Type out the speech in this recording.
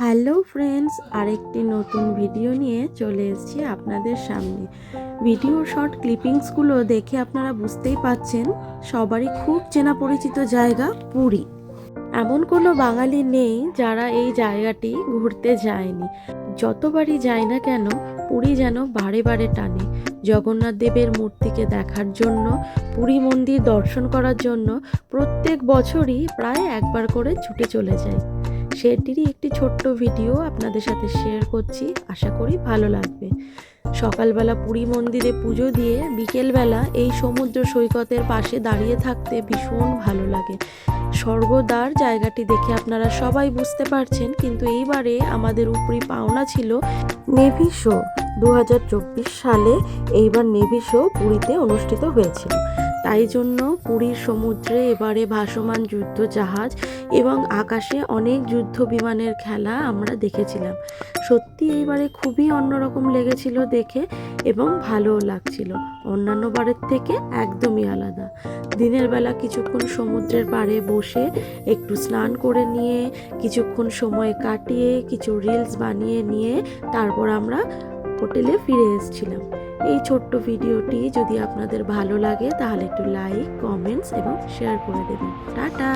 Hello friends, আরেকটি নতুন video নিয়ে চলে এসেছি আপনাদের সামনে। ভিডিও শর্ট ক্লিপিংসগুলো দেখে আপনারা বুঝতেই পাচ্ছেন সবারই খুব চেনা পরিচিত জায়গা পুরী। এমন কোনো বাঙালি নেই যারা এই জায়গাটি ঘুরতে যায়নি। যতবারই যায় না কেন পুরী যেন বারে বারে টানে। জগন্নাথ দেবের মূর্তিকে দেখার জন্য, পুরী মন্দির দর্শন করার জন্য প্রত্যেক বছরই প্রায় একবার করে ছুটে চলে যায়। সেটিরই একটি ছোট্ট ভিডিও আপনাদের সাথে শেয়ার করছি, আশা করি ভালো লাগবে। সকালবেলা পুরী মন্দিরে পুজো দিয়ে বিকেলবেলা এই সমুদ্র সৈকতের পাশে দাঁড়িয়ে থাকতে ভীষণ ভালো লাগে। স্বর্গদ্বার জায়গাটি দেখে আপনারা সবাই বুঝতে পারছেন, কিন্তু এইবারে আমাদের উপরি পাওনা ছিল নেভি শো। 2024 সালে এইবার নেভি শো পুরীতে অনুষ্ঠিত হয়েছিল। তাই জন্য পুরীর সমুদ্রে এবারে ভাসমান যুদ্ধ জাহাজ এবং আকাশে অনেক যুদ্ধ বিমানের খেলা আমরা দেখেছিলাম। সত্যি এইবারে খুবই অন্যরকম লেগেছিল দেখে এবং ভালোও লাগছিল। অন্যান্য বারের থেকে একদমই আলাদা। দিনের বেলা কিছুক্ষণ সমুদ্রের পাড়ে বসে একটু স্নান করে নিয়ে, কিছুক্ষণ সময় কাটিয়ে, কিছু রিলস বানিয়ে নিয়ে তারপর আমরা হোটেলে ফিরে এসেছিলাম। এই ছোট্ট ভিডিওটি যদি আপনাদের ভালো লাগে তাহলে একটু লাইক, কমেন্টস এবং শেয়ার করে দেবেন। টাটা।